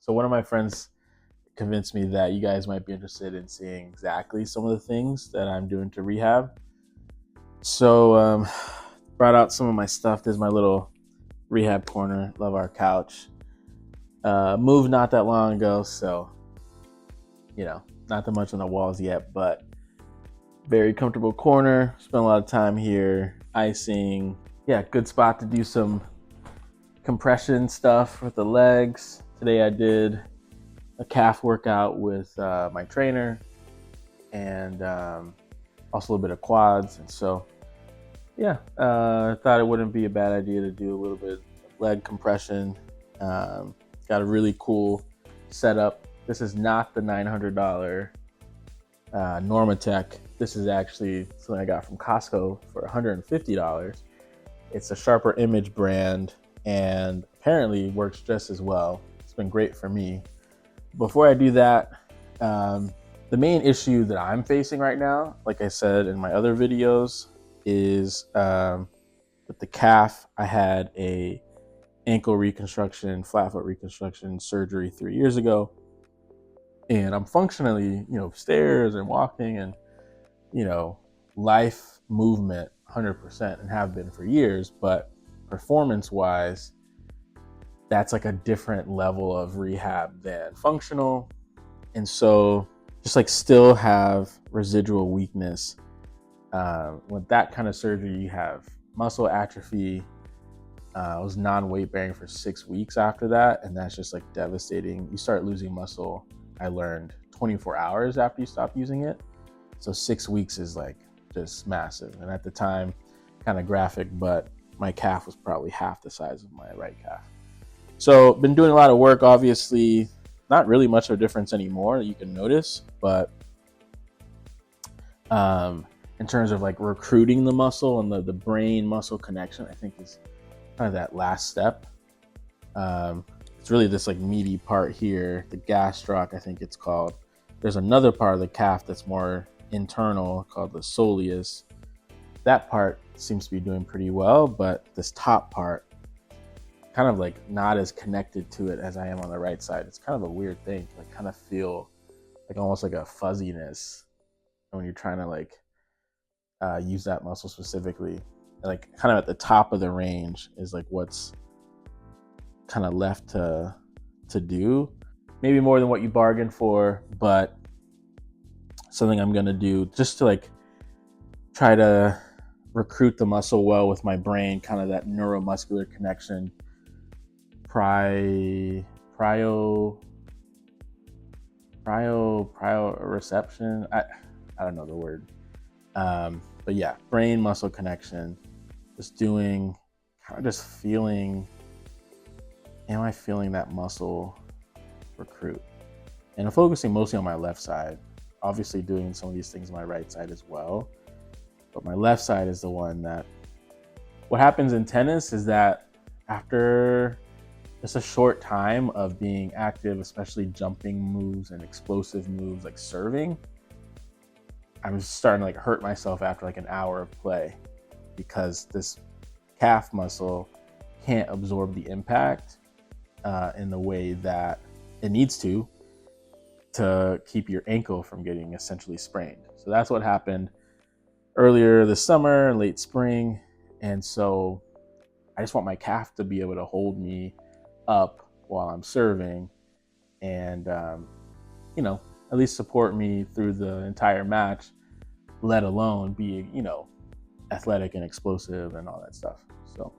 So one of my friends convinced me that you guys might be interested in seeing exactly some of the things that I'm doing to rehab. So brought out some of my stuff. There's my little rehab corner. Love our couch. Moved not that long ago, so not that much on the walls yet, but very comfortable corner. Spent a lot of time here, icing. Yeah, good spot to do some compression stuff with the legs. Today I did a calf workout with my trainer, and also a little bit of quads. And so, yeah, I thought it wouldn't be a bad idea to do a little bit of leg compression. Got a really cool setup. This is not the $900 Normatec. This is actually something I got from Costco for $150. It's a Sharper Image brand and apparently works just as well. It's been great for me. Before I do that, the main issue that I'm facing right now, like I said in my other videos, is with the calf. I had a ankle reconstruction, flat foot reconstruction surgery 3 years ago. And I'm functionally, stairs and walking and, life movement 100% and have been for years. But performance wise, that's like a different level of rehab than functional. And so just like still have residual weakness. With that kind of surgery, you have muscle atrophy. I was non-weight bearing for 6 weeks after that. And that's just like devastating. You start losing muscle, I learned, 24 hours after you stop using it. So 6 weeks is like just massive. And at the time, kind of graphic, but my calf was probably half the size of my right calf. So been doing a lot of work, obviously. Not really much of a difference anymore that you can notice, but in terms of like recruiting the muscle and the brain muscle connection, I think is kind of that last step. It's really this like meaty part here, the gastroc, I think it's called. There's another part of the calf that's more internal called the soleus. That part seems to be doing pretty well, but this top part, kind of like not as connected to it as I am on the right side. It's kind of a weird thing to like kind of feel like almost like a fuzziness when you're trying to like use that muscle specifically. Like kind of at the top of the range is like what's kind of left to do. Maybe more than what you bargained for, but something I'm gonna do just to like try to recruit the muscle well with my brain, kind of that neuromuscular connection. Proprioception. I don't know the word. But yeah, brain muscle connection. Just doing, kind of just feeling, am I feeling that muscle recruit? And I'm focusing mostly on my left side. Obviously doing some of these things on my right side as well. But my left side is the one that, what happens in tennis is that after just a short time of being active, especially jumping moves and explosive moves like serving, I'm just starting to like hurt myself after like an hour of play because this calf muscle can't absorb the impact in the way that it needs to keep your ankle from getting essentially sprained. So that's what happened earlier this summer, late spring. And so I just want my calf to be able to hold me up while I'm serving and, at least support me through the entire match, let alone be, athletic and explosive and all that stuff. So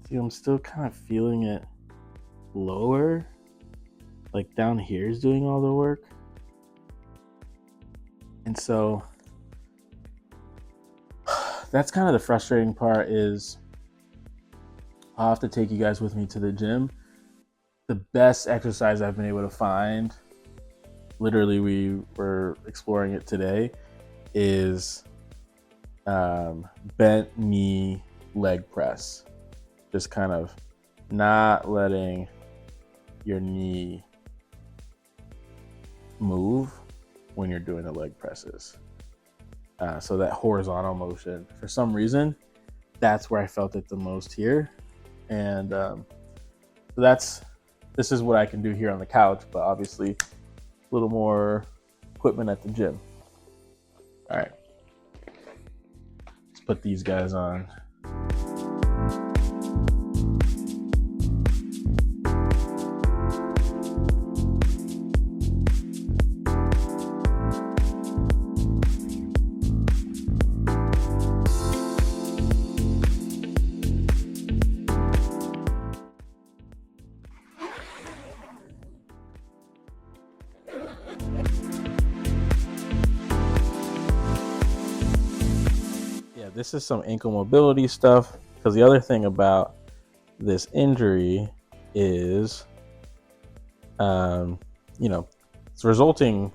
see, I'm still kind of feeling it lower, like down here is doing all the work. And so that's kind of the frustrating part is I'll have to take you guys with me to the gym. The best exercise I've been able to find, literally we were exploring it today, is bent knee leg press. Just kind of not letting your knee move when you're doing the leg presses. So that horizontal motion, for some reason, that's where I felt it the most here. And so this is what I can do here on the couch, but obviously a little more equipment at the gym. All right, let's put these guys on. Yeah, this is some ankle mobility stuff, because the other thing about this injury is, it's resulting,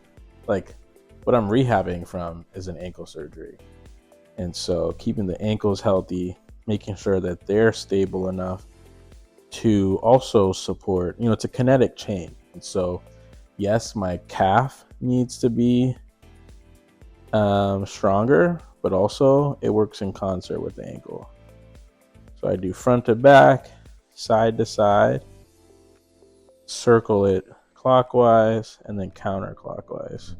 like, what I'm rehabbing from is an ankle surgery. And so keeping the ankles healthy, making sure that they're stable enough to also support, it's a kinetic chain. And so, yes, my calf needs to be stronger, but also it works in concert with the ankle. So I do front to back, side to side, circle it clockwise, and then counterclockwise.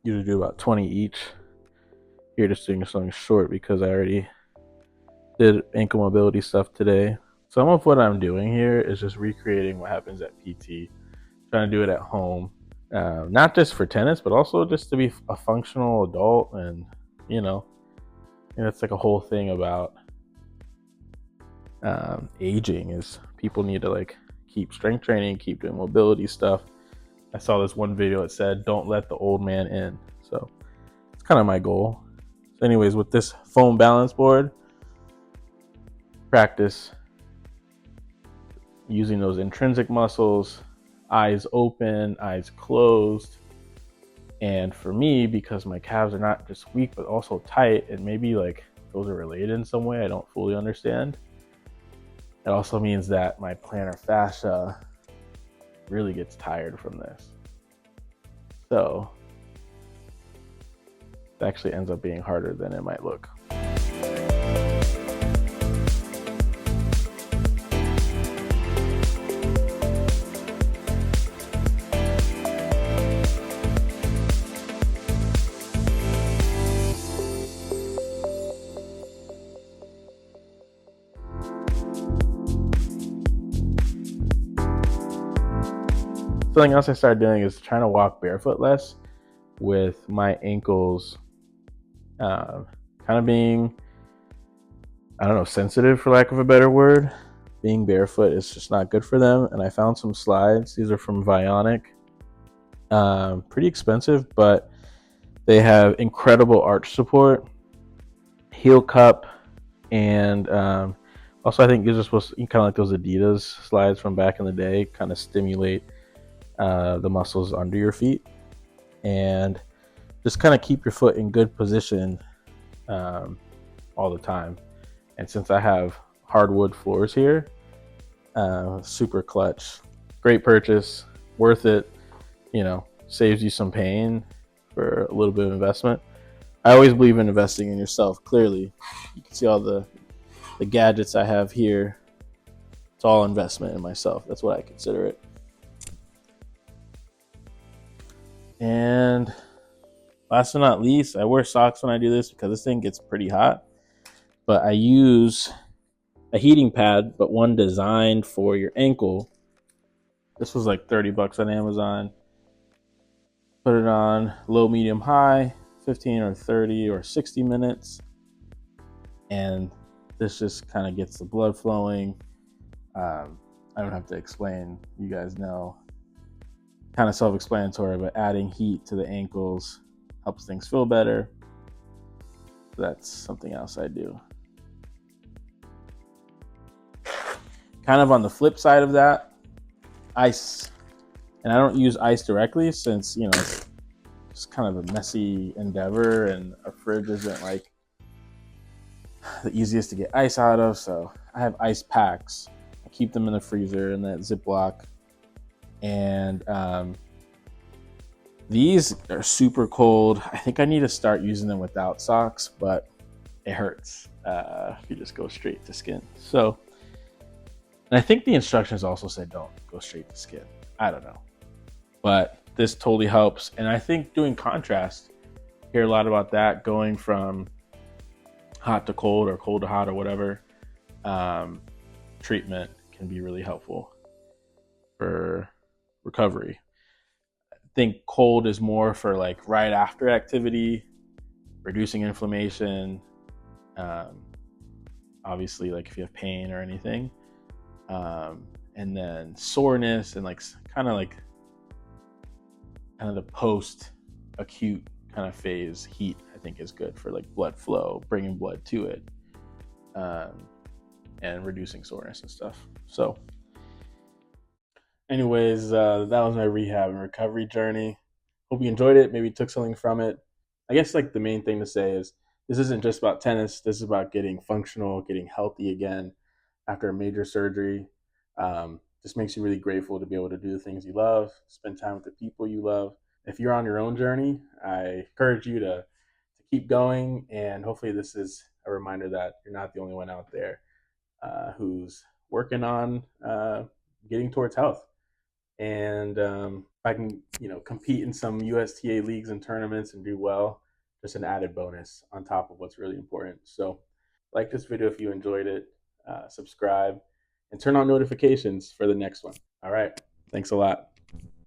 Usually do about 20 each. Here just doing something short because I already did ankle mobility stuff today. Some of what I'm doing here is just recreating what happens at PT, trying to do it at home, not just for tennis, but also just to be a functional adult. And it's like a whole thing about aging is people need to like keep strength training, keep doing mobility stuff. I saw this one video that said, "Don't let the old man in." So it's kind of my goal. So anyways, with this foam balance board, practice using those intrinsic muscles, eyes open, eyes closed. And for me, because my calves are not just weak, but also tight, and maybe like those are related in some way I don't fully understand, it also means that my plantar fascia really gets tired from this. So it actually ends up being harder than it might look. Something else I started doing is trying to walk barefoot less, with my ankles kind of being, I don't know, sensitive, for lack of a better word. Being barefoot is just not good for them. And I found some slides. These are from Vionic. Pretty expensive, but they have incredible arch support, heel cup, and also I think you're just supposed to, kind of like those Adidas slides from back in the day, kind of stimulate the muscles under your feet and just kind of keep your foot in good position all the time. And since I have hardwood floors here, super clutch. Great purchase, worth it. Saves you some pain for a little bit of investment. I always believe in investing in yourself. Clearly, you can see all the gadgets I have here. It's all investment in myself. That's what I consider it. And last but not least, I wear socks when I do this because this thing gets pretty hot. But I use a heating pad, but one designed for your ankle. This was like $30 on Amazon. Put it on low, medium, high, 15 or 30 or 60 minutes. And this just kind of gets the blood flowing. I don't have to explain. You guys know. Kind of self-explanatory, but adding heat to the ankles helps things feel better. That's something else I do. Kind of on the flip side of that, ice. And I don't use ice directly since, it's kind of a messy endeavor and a fridge isn't like the easiest to get ice out of. So I have ice packs. I keep them in the freezer in that Ziploc. And these are super cold. I think I need to start using them without socks, but it hurts if you just go straight to skin. So, and I think the instructions also said don't go straight to skin. I don't know, but this totally helps. And I think doing contrast, hear a lot about that, going from hot to cold or cold to hot or whatever um, treatment can be really helpful for recovery. I think cold is more for like right after activity, reducing inflammation. Um, Obviously, like if you have pain or anything, and then soreness and like kind of the post acute kind of phase heat. I think is good for like blood flow, bringing blood to it, um, and reducing soreness and stuff. So, anyways, that was my rehab and recovery journey. Hope you enjoyed it. Maybe took something from it. I guess like the main thing to say is this isn't just about tennis. This is about getting functional, getting healthy again after a major surgery. Just makes you really grateful to be able to do the things you love, spend time with the people you love. If you're on your own journey, I encourage you to keep going. And hopefully, this is a reminder that you're not the only one out there who's working on getting towards health. And if I can, compete in some USTA leagues and tournaments and do well, just an added bonus on top of what's really important. So, like this video if you enjoyed it, subscribe, and turn on notifications for the next one. All right. Thanks a lot.